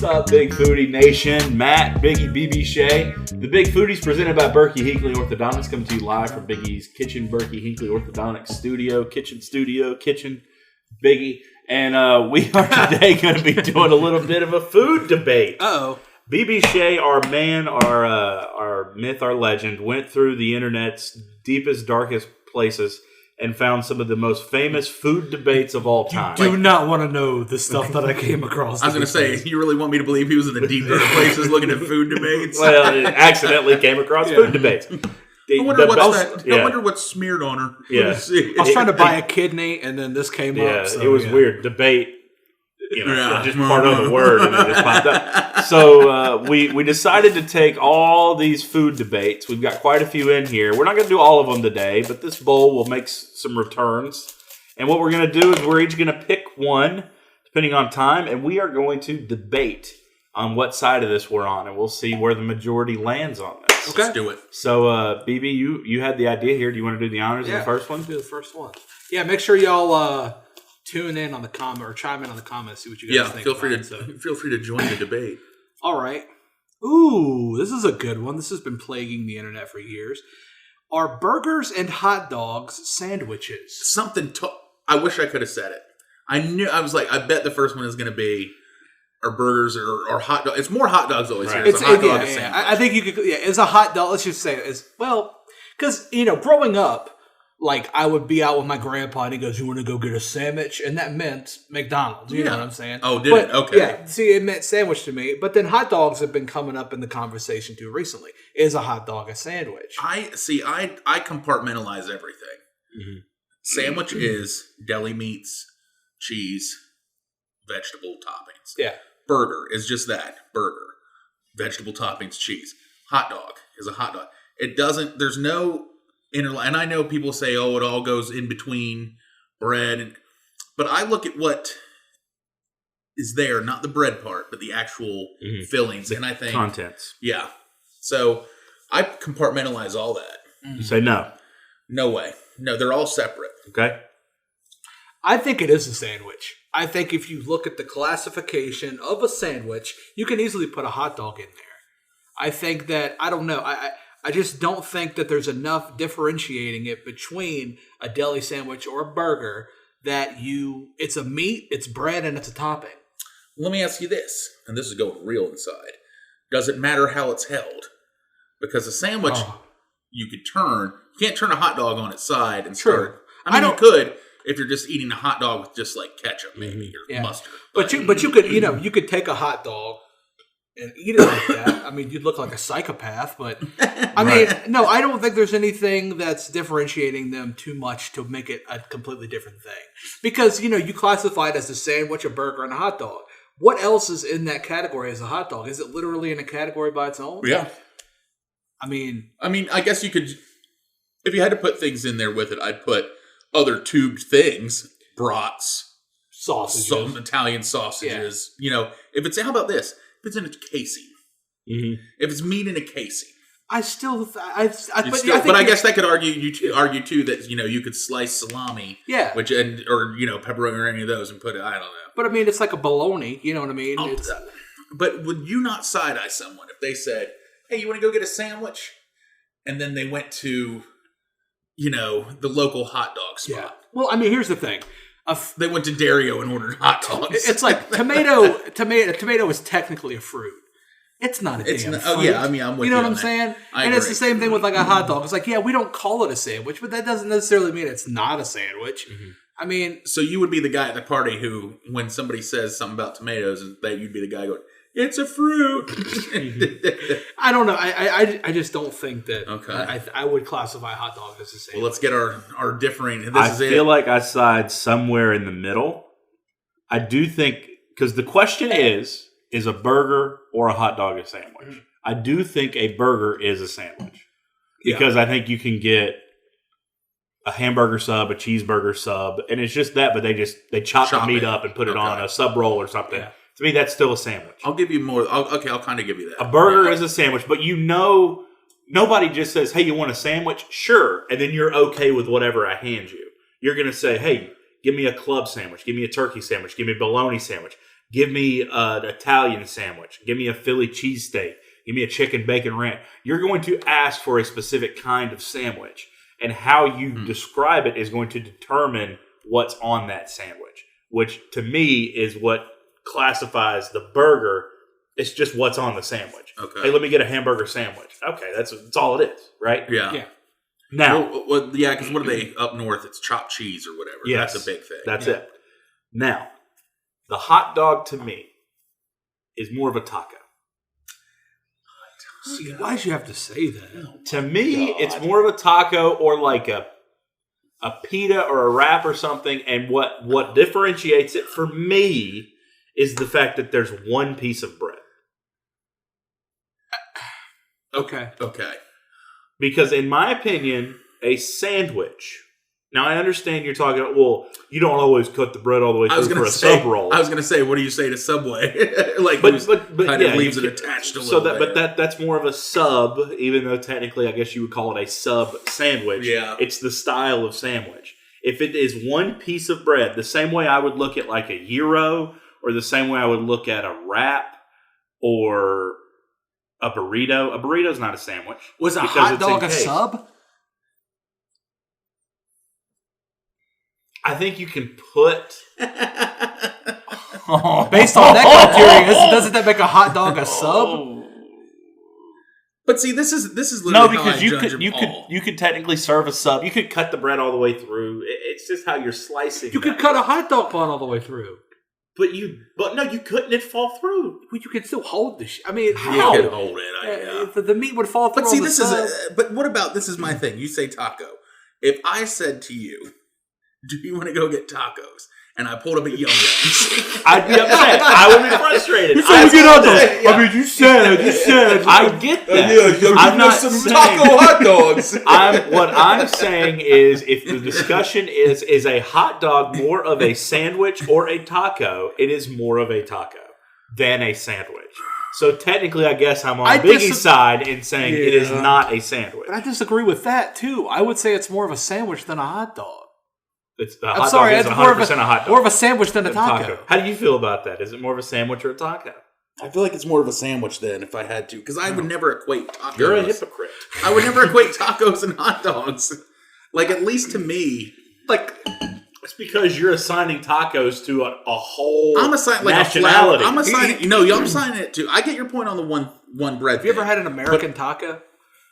up, Big Foodie Nation? Matt, Biggie, BB, Shea. The Big Foodies presented by Berky Hinckley Orthodontics coming to you live from Biggie's kitchen, Berky Hinckley Orthodontics studio, kitchen, Biggie. And we are today going to be doing a little bit of a food debate. Uh-oh. BB Shea, our man, our myth, our legend, went through the internet's deepest, darkest places and found some of the most famous food debates of all time. You do not want to know the stuff that I came across. I was going to say, you really want me to believe he was in the deep dark places looking at food debates? Well, it accidentally came across food debates. I wonder what's smeared on her. Yeah. I was trying to buy a kidney, and then this came up. So, it was weird. Debate, just part of the word, and it just popped up. So we decided to take all these food debates. We've got quite a few in here. We're not going to do all of them today, but this bowl will make some returns. And what we're going to do is we're each going to pick one, depending on time, and we are going to debate on what side of this we're on, and we'll see where the majority lands on this. Okay. Let's do it. So, BB, you had the idea here. Do you want to do the honors of the first one? Do the first one. Yeah, make sure y'all tune in on the comment or chime in on the comments, see what you guys think. Feel free to join the debate. All right. Ooh, this is a good one. This has been plaguing the internet for years. Are burgers and hot dogs sandwiches? I wish I could have said it. I was like, I bet the first one is going to be or burgers or hot dogs. It's more hot dogs always here. It's a hot dog sandwich. I think you could. Yeah, it's a hot dog. Let's just say because growing up, like I would be out with my grandpa and he goes, "You want to go get a sandwich?" And that meant McDonald's. You know what I'm saying? Oh, did it? Okay. Yeah. See, it meant sandwich to me. But then hot dogs have been coming up in the conversation too recently. Is a hot dog a sandwich? I compartmentalize everything. Mm-hmm. Sandwich is deli meats, cheese, vegetable toppings. Yeah. Burger is just that. Burger. Vegetable toppings, cheese. Hot dog is a hot dog. It doesn't, there's no and I know people say, oh, it all goes in between bread. But I look at what is there, not the bread part, but the actual fillings. And I think contents. Yeah. So I compartmentalize all that. You say no. No way. No, they're all separate. Okay. I think it is a sandwich. I think if you look at the classification of a sandwich, you can easily put a hot dog in there. I think that, I don't know, I just don't think that there's enough differentiating it between a deli sandwich or a burger that it's a meat, it's bread, and it's a topping. Let me ask you this, and this is going real inside. Does it matter how it's held? Because a sandwich, you can't turn a hot dog on its side and start. I mean, you could if you're just eating a hot dog with just like ketchup, maybe, or mustard. But you could, you could take a hot dog and eat it like that. I mean, you'd look like a psychopath, but I mean, no, I don't think there's anything that's differentiating them too much to make it a completely different thing. Because, you classify it as a sandwich, a burger, and a hot dog. What else is in that category as a hot dog? Is it literally in a category by its own? Yeah. I mean, I guess you could, if you had to put things in there with it, I'd put other tubed things, brats, sausages, some Italian sausages. Yeah. How about this? If it's in a casing, if it's meat in a casing, I guess that could argue too that you could slice salami, or pepperoni or any of those and put it. I don't know. But I mean, it's like a bologna. You know what I mean? But would you not side eye someone if they said, "Hey, you want to go get a sandwich?" And then they went to the local hot dog spot. Yeah. Well, I mean, here's the thing. They went to Dario and ordered hot dogs. It's like tomato is technically a fruit. It's not a damn fruit. Oh, yeah. I mean, I'm with you. You know what I'm saying? And it's the same thing with like a hot dog. It's like, yeah, we don't call it a sandwich, but that doesn't necessarily mean it's not a sandwich. Mm-hmm. I mean... So you would be the guy at the party who, when somebody says something about tomatoes, that you'd be the guy going, it's a fruit. I don't know. I just don't think that. Okay. I would classify a hot dog as a sandwich. Well, let's get our differing. I feel like I side somewhere in the middle. I do think, because the question is a burger or a hot dog a sandwich? Mm-hmm. I do think a burger is a sandwich. Because I think you can get a hamburger sub, a cheeseburger sub, and it's just that, but they chop the meat up and put it on a sub roll or something. Yeah. To me, that's still a sandwich. I'll give you more. I'll kind of give you that. A burger is a sandwich, but nobody just says, hey, you want a sandwich? Sure. And then you're okay with whatever I hand you. You're going to say, hey, give me a club sandwich. Give me a turkey sandwich. Give me a bologna sandwich. Give me an Italian sandwich. Give me a Philly cheesesteak. Give me a chicken bacon ranch. You're going to ask for a specific kind of sandwich. And how you describe it is going to determine what's on that sandwich, which to me is what classifies the burger. It's just what's on the sandwich. Okay. Hey, let me get a hamburger sandwich. Okay, that's all it is, right? Yeah. Now, because what are they up north? It's chopped cheese or whatever. Yes, that's a big thing. That's it. Now, the hot dog to me is more of a taco. See, why'd you have to say that? To me, it's more of a taco or like a pita or a wrap or something. And what differentiates it for me is the fact that there's one piece of bread. Okay. Because in my opinion, a sandwich. Now I understand you're talking. Well, you don't always cut the bread all the way through for a sub roll. I was going to say, what do you say to Subway? Like, but kind of leaves it attached a little. But that's more of a sub, even though technically I guess you would call it a sub sandwich. Yeah, it's the style of sandwich. If it is one piece of bread, the same way I would look at like a gyro, or the same way I would look at a wrap or a burrito. A burrito's not a sandwich. Was a hot dog a sub? I think you can put... Based on that criteria, doesn't that make a hot dog a sub? But see, this is literally because you could technically serve a sub. You could cut the bread all the way through. It's just how you're slicing. You could cut a hot dog bun all the way through. But no, you couldn't. It'd fall through. Well, you could still hold the I mean, how? You could hold it. The meat would fall through. But see, but what about this? Is my thing. You say taco. If I said to you, do you want to go get tacos? And I pulled up at Yum Yums. I'd be upset. I would be frustrated. You said get hot dogs. Yeah. I mean, you said. I get that. I'm not some taco hot dogs. What I'm saying is, if the discussion is a hot dog more of a sandwich or a taco, it is more of a taco than a sandwich. So technically, I guess I'm on Biggie's side in saying it is not a sandwich. But I disagree with that too. I would say it's more of a sandwich than a hot dog. It's 100% a hot dog. More of a sandwich than a taco. How do you feel about that? Is it more of a sandwich or a taco? I feel like it's more of a sandwich then, if I had to, because I would never equate tacos. You're a hypocrite. I would never equate tacos and hot dogs. Like, at least to me, like, it's because you're assigning tacos to a whole nationality. I'm assigning it to. I get your point on the one bread. Have you ever had an American taco?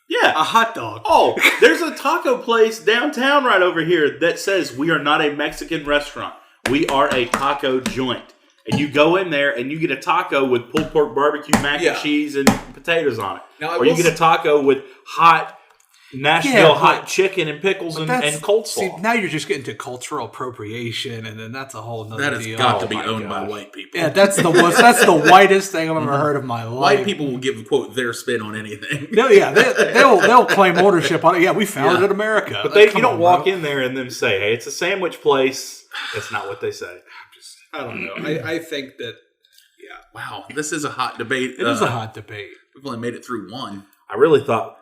Yeah. A hot dog. Oh, there's a taco place downtown right over here that says we are not a Mexican restaurant. We are a taco joint. And you go in there and you get a taco with pulled pork barbecue, mac and cheese, and potatoes on it. Or you get a taco with hot Nashville hot chicken and pickles and coleslaw. See, now you're just getting to cultural appropriation, and then that's a whole nother deal. That has got to be owned by white people. Yeah, that's the whitest thing I've ever heard of my life. White people will give, quote, their spin on anything. No, yeah, they'll claim ownership on it. Yeah, we founded America. But you don't walk in there and then say, hey, it's a sandwich place. That's not what they say. I don't know. I think that, Wow, this is a hot debate. It is a hot debate. We've only made it through one. I really thought...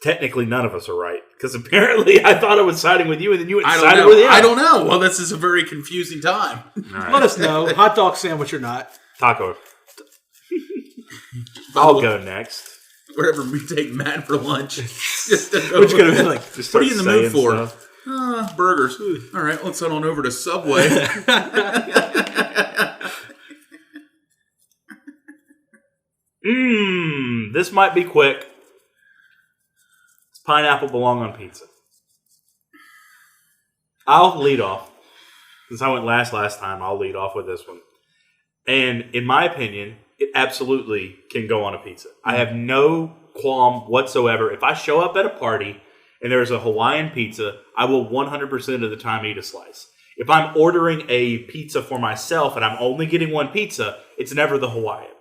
Technically, none of us are right because apparently I thought I was siding with you, and then you sided with him. I don't know. Well, this is a very confusing time. Right. Let us know, hot dog sandwich or not. Taco. I'll go next. Wherever we take Matt for lunch. Which could have been like, what are you in the mood for? Burgers. All right, let's head on over to Subway. This might be quick. Pineapple belong on pizza. I'll lead off. Since I went last time, I'll lead off with this one. And in my opinion, it absolutely can go on a pizza. I have no qualm whatsoever. If I show up at a party and there's a Hawaiian pizza, I will 100% of the time eat a slice. If I'm ordering a pizza for myself and I'm only getting one pizza, it's never the Hawaiian.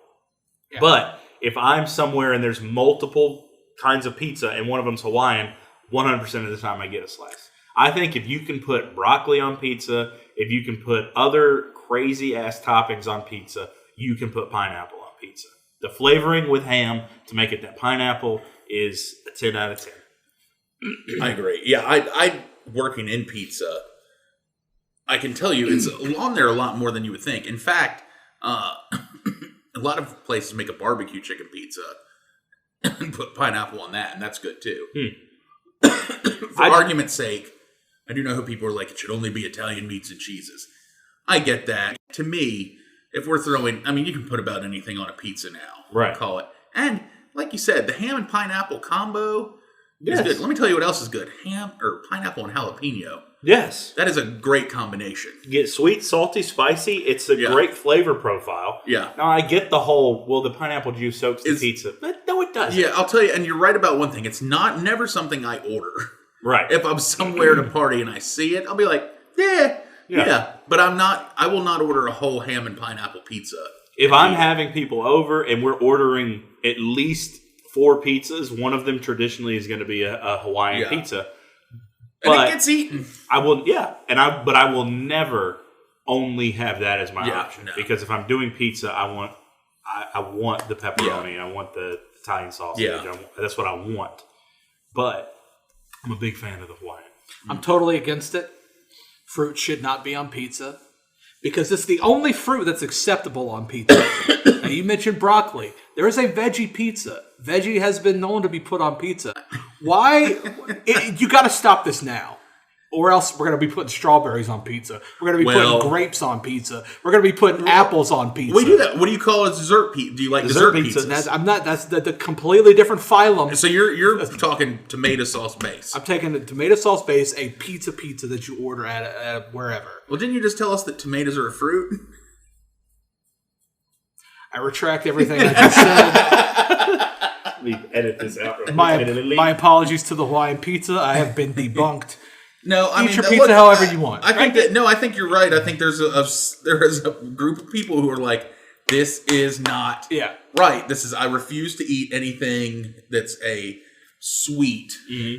Yeah. But if I'm somewhere and there's multiple kinds of pizza and one of them's Hawaiian, 100% of the time I get a slice. I think if you can put broccoli on pizza, if you can put other crazy ass toppings on pizza, you can put pineapple on pizza. The flavoring with ham to make it that pineapple is a 10 out of 10. I agree. Yeah, I working in pizza, I can tell you it's on there a lot more than you would think. In fact, A lot of places make a barbecue chicken pizza and put pineapple on that, and that's good too. For argument's sake, I do know who people are like, it should only be Italian meats and cheeses. I get that. To me, if we're throwing, I mean, you can put about anything on a pizza now. Right. Call it. And like you said, the ham and pineapple combo is good. Let me tell you what else is good. Ham or pineapple and jalapeno. Yes. That is a great combination. You get sweet, salty, spicy. It's a great flavor profile. Yeah. Now, I get the whole, well, the pineapple juice soaks the pizza. But no, it doesn't. Yeah, I'll tell you, and you're right about one thing. It's never something I order. Right. If I'm somewhere at a party and I see it, I'll be like, yeah. But I will not order a whole ham and pineapple pizza. If I'm having people over and we're ordering at least 4 pizzas, one of them traditionally is going to be a Hawaiian pizza. And it gets eaten. I will, but I will never only have that as my option. No. Because if I'm doing pizza, I want the pepperoni, I want the Italian sausage. Yeah. That's what I want. But I'm a big fan of the Hawaiian. I'm totally against it. Fruit should not be on pizza because it's the only fruit that's acceptable on pizza. Now, you mentioned broccoli. There is a veggie pizza. Veggie has been known to be put on pizza. Why? You got to stop this now. Or else we're going to be putting strawberries on pizza. We're going to be putting grapes on pizza. We're going to be putting apples on pizza. We do that. What do you call a dessert pizza? Do you like dessert pizzas? That's the completely different phylum. So you're talking tomato sauce base. I'm taking the tomato sauce base, a pizza that you order at wherever. Well, didn't you just tell us that tomatoes are a fruit? I retract everything I just said. We edit this out. My apologies to the Hawaiian pizza. I have been debunked. No, I mean, your pizza however you want. I think you're right. I think there is a group of people who are like, this is not right. I refuse to eat anything that's a sweet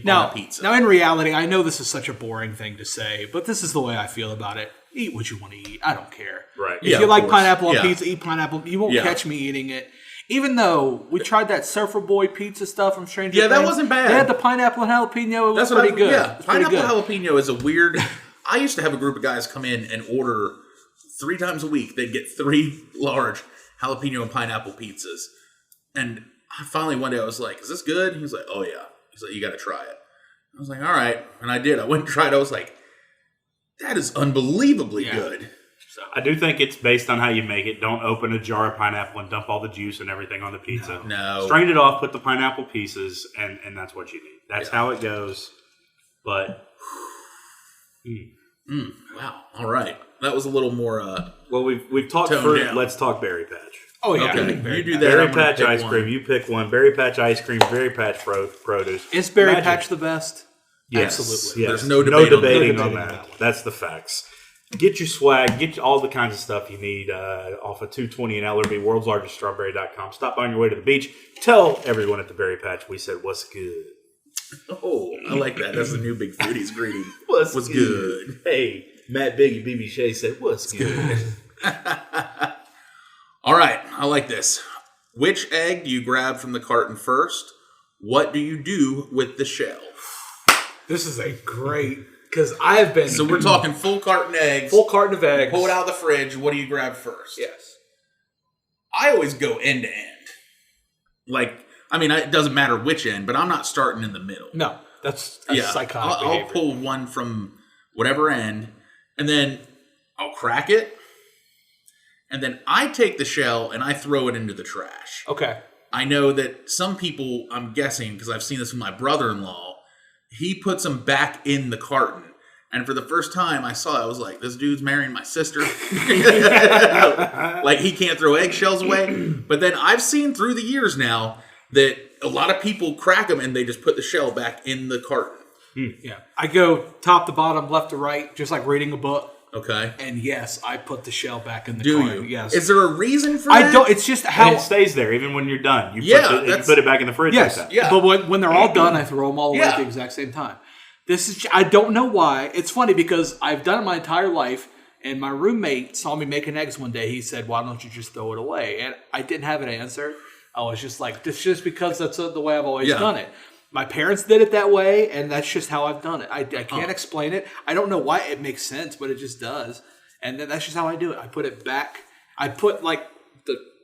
on a pizza. Now, in reality, I know this is such a boring thing to say, but this is the way I feel about it. Eat what you want to eat. I don't care. Right. If you like pineapple on pizza, eat pineapple. You won't catch me eating it. Even though we tried that Surfer Boy pizza stuff from Stranger Things. that wasn't bad. They had the pineapple and jalapeno. It was pretty good. Yeah, pineapple jalapeno is a weird... I used to have a group of guys come in and order 3 times a week. They'd get 3 large jalapeno and pineapple pizzas. And finally one day I was like, is this good? He was like, oh yeah. He's like, you got to try it. I was like, all right. And I did. I went and tried it. I was like, that is unbelievably good. So I do think it's based on how you make it. Don't open a jar of pineapple and dump all the juice and everything on the pizza. No. Strain it off, put the pineapple pieces, and that's what you need. That's how it goes. But wow. All right. That was a little more well, we've talked fruit. Down. Let's talk Berry Patch. Oh yeah. Okay. You do that. Berry Patch ice cream. You pick one. Berry Patch ice cream, Berry Patch produce. Is Berry Patch the best? Yes. Absolutely. Yes. There's no debating on that. That's the facts. Get your swag. Get all the kinds of stuff you need off of 220 in Ellerby, world's largest strawberry.com. Stop on your way to the beach. Tell everyone at the Berry Patch we said, what's good? Oh, I like that. That's the new Big Foodies greeting. What's good? Hey, Matt, Biggie, BB Shea said, what's good? All right. I like this. Which egg do you grab from the carton first? What do you do with the shell? This is a great... Because I've been... So we're talking full carton eggs. Full carton of eggs. Pull it out of the fridge. What do you grab first? Yes. I always go end to end. Like, I mean, it doesn't matter which end, but I'm not starting in the middle. No. That's psychotic I'll pull one from whatever end, and then I'll crack it, and then I take the shell and I throw it into the trash. Okay. I know that some people, I'm guessing, because I've seen this with my brother-in-law, he puts them back in the carton. And for the first time I saw it, I was like, this dude's marrying my sister. Like, he can't throw eggshells away. But then I've seen through the years now that a lot of people crack them and they just put the shell back in the carton. Yeah. I go top to bottom, left to right, just like reading a book. Okay. And yes, I put the shell back in the carton. You? Yes. Is there a reason for that? I don't. It's just how... And it stays there even when you're done. You put it back in the fridge yes, like that. Yeah. But when they're all done, I throw them all away at the exact same time. I don't know why. It's funny because I've done it my entire life, and my roommate saw me making eggs one day. He said, why don't you just throw it away? And I didn't have an answer. I was just like, it's just because that's the way I've always done it. My parents did it that way, and that's just how I've done it. I can't explain it. I don't know why it makes sense, but it just does. And then that's just how I do it. I put it back. I put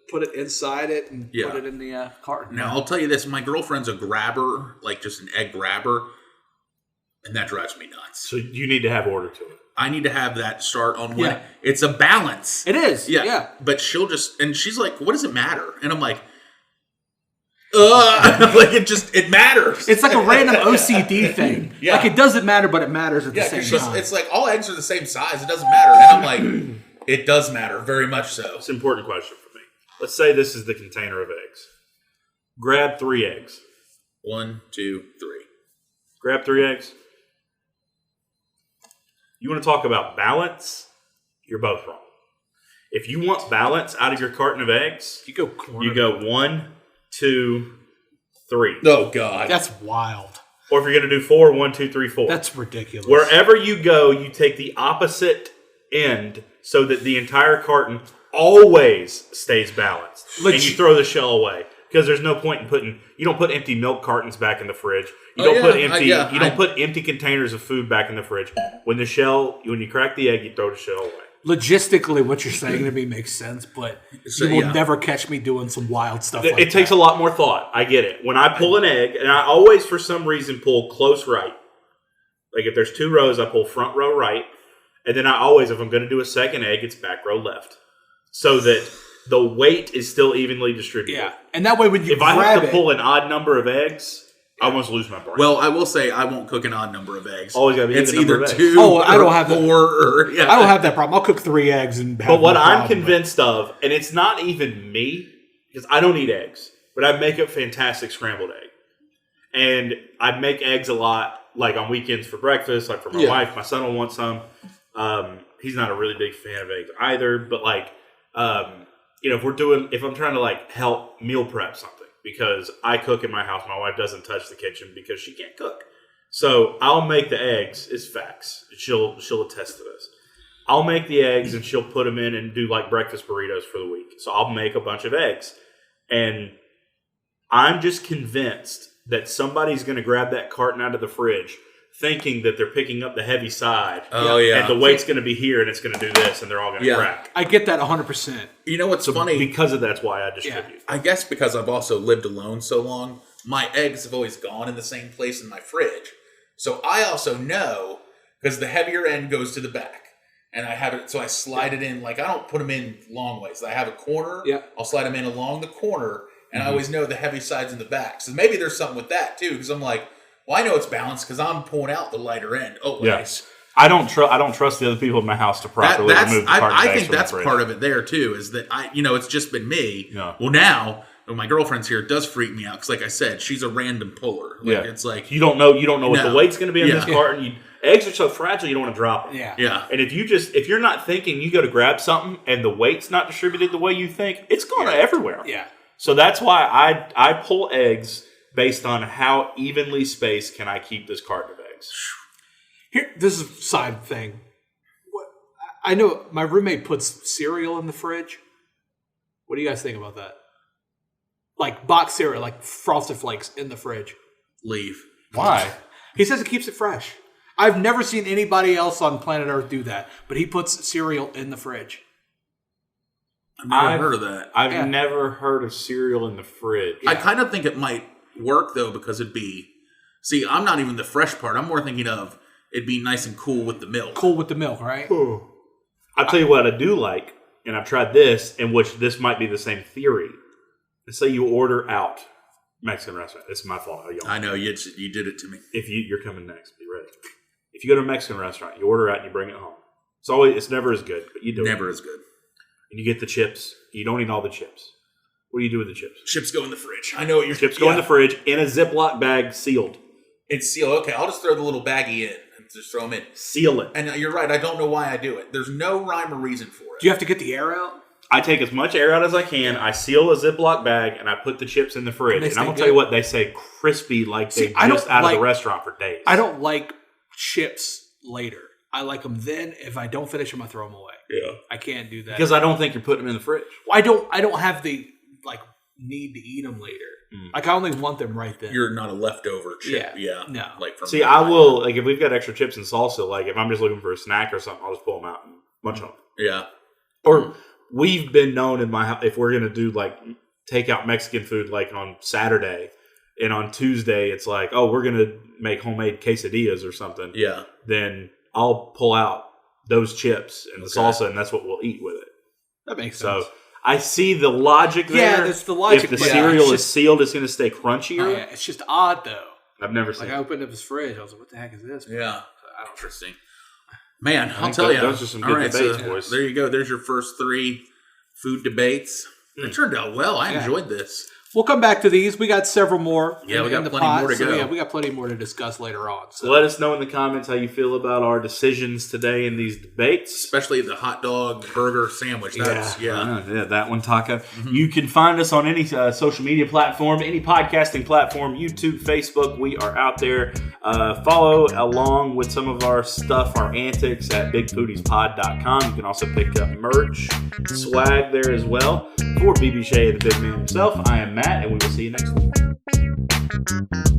put it inside it and put it in the carton. Now, I'll tell you this. My girlfriend's a grabber, like just an egg grabber, and that drives me nuts. So you need to have order to it. I need to have that start on when it's a balance. It is. Yeah. But and she's like, what does it matter? And I'm like, like it matters. It's like a random OCD thing. Yeah. Like it doesn't matter, but it matters at the same time. It's like all eggs are the same size. It doesn't matter. And I'm like, it does matter very much so. It's an important question for me. Let's say this is the container of eggs. Grab 3 eggs. 1, 2, 3. Grab 3 eggs. You want to talk about balance? You're both wrong. If you want balance out of your carton of eggs, you go 1, 2, 3. Oh, God. That's wild. Or if you're going to do 4, 1, 2, 3, 4. That's ridiculous. Wherever you go, you take the opposite end so that the entire carton always stays balanced. And you throw the shell away. Because there's no point in you don't put empty milk cartons back in the fridge. You don't put empty containers of food back in the fridge. When you crack the egg, you throw the shell away. Logistically, what you're saying to me makes sense, but you will never catch me doing some wild stuff like that. It takes a lot more thought. I get it. When I pull an egg, and I always, for some reason, pull close right. Like if there's 2 rows, I pull front row right. And then I always, if I'm going to do a second egg, it's back row left. So that the weight is still evenly distributed. Yeah. And that way when you if I have to pull an odd number of eggs, I almost lose my brain. Well, I will say I won't cook an odd number of eggs. Always gotta be it's either either 2 I don't have 4 or I don't have that problem. I'll cook 3 eggs and have But what no I'm problem convinced of, and it's not even me, because I don't eat eggs, but I make a fantastic scrambled egg. And I make eggs a lot, like on weekends for breakfast, like for my wife. My son will want some. He's not a really big fan of eggs either, but like, if I'm trying to like help meal prep something, because I cook in my house, my wife doesn't touch the kitchen because she can't cook. So I'll make the eggs. It's facts. She'll attest to this. I'll make the eggs and she'll put them in and do like breakfast burritos for the week. So I'll make a bunch of eggs. And I'm just convinced that somebody's going to grab that carton out of the fridge thinking that they're picking up the heavy side. Oh, yeah. And the weight's going to be here and it's going to do this and they're all going to crack. I get that 100%. You know what's funny? Because of that's why I distribute. I guess because I've also lived alone so long, my eggs have always gone in the same place in my fridge. So I also know, because the heavier end goes to the back. And I have it, so I slide it in, like I don't put them in long ways. I have a corner, I'll slide them in along the corner, and I always know the heavy side's in the back. So maybe there's something with that too, because I'm like, well, I know it's balanced because I'm pulling out the lighter end. Oh, nice. I don't trust the other people in my house to properly remove the carton I bags think from that's the fridge. part of it there too, is that it's just been me. Yeah. Well, now when my girlfriend's here, it does freak me out because, like I said, she's a random puller. Like, it's like you don't know what the weight's going to be on this carton. Eggs are so fragile, you don't want to drop them. Yeah. And if you're not thinking, you go to grab something and the weight's not distributed the way you think, it's going everywhere. Yeah. So that's why I pull eggs based on how evenly spaced can I keep this carton of eggs. Here, this is a side thing. I know my roommate puts cereal in the fridge. What do you guys think about that? Like boxed cereal, like Frosted Flakes in the fridge. Leave. Why? He says it keeps it fresh. I've never seen anybody else on planet Earth do that, but he puts cereal in the fridge. I've never heard of that. I've never heard of cereal in the fridge. I kind of think it might work, though, because it'd be... See, I'm not even the fresh part. I'm more thinking of it'd be nice and cool with the milk. Cool with the milk, right? I'll tell you what I do like, and I've tried this, in which this might be the same theory. Let's say you order out Mexican restaurant. It's my fault. I know, you did it to me. If you're coming next, be ready. If you go to a Mexican restaurant, you order out and you bring it home. It's never as good, but you do it. Never as good. And you get the chips. You don't eat all the chips. What do you do with the chips? Chips go in the fridge. I know what you're... Chips go in the fridge in a Ziploc bag, sealed. It's sealed. Okay, I'll just throw the little baggie in and just throw them in. Seal it. And you're right. I don't know why I do it. There's no rhyme or reason for it. Do you have to get the air out? I take as much air out as I can. I seal a Ziploc bag, and I put the chips in the fridge. And I'm going to tell you what, they say crispy like they just out of the restaurant for days. I don't like chips later. I like them then. If I don't finish them, I throw them away. Yeah. I can't do that. Because I don't think you're putting them in the fridge. I don't have the need to eat them later. Like I only want them right then. You're not a leftover chip. Yeah. No. See, I will, if we've got extra chips and salsa, if I'm just looking for a snack or something, I'll just pull them out and munch on them. Yeah. Or we've been known in my house, if we're going to do like takeout Mexican food like on Saturday, and on Tuesday it's like, oh, we're going to make homemade quesadillas or something. Yeah. Then I'll pull out those chips and the salsa, and that's what we'll eat with it. That makes sense. So I see the logic there. Yeah, that's the logic. If the cereal is sealed, it's going to stay crunchier. Oh, yeah. It's just odd, though. I've never seen it. I opened up his fridge. I was like, what the heck is this? Yeah. I don't Interesting. Man, I'll tell you. Those are some good debates, boys. There you go. There's your first 3 food debates. It turned out well. I enjoyed this. We'll come back to these. We got several more. Yeah, we got plenty more to go. Yeah, we got plenty more to discuss later on. So let us know in the comments how you feel about our decisions today in these debates. Especially the hot dog burger sandwich. That's, that one, Taco. Mm-hmm. You can find us on any social media platform, any podcasting platform, YouTube, Facebook. We are out there. Follow along with some of our stuff, our antics at bigfoodiespod.com. You can also pick up merch, swag there as well. For BB Shea, the big man himself, I am Matt, and we will see you next week.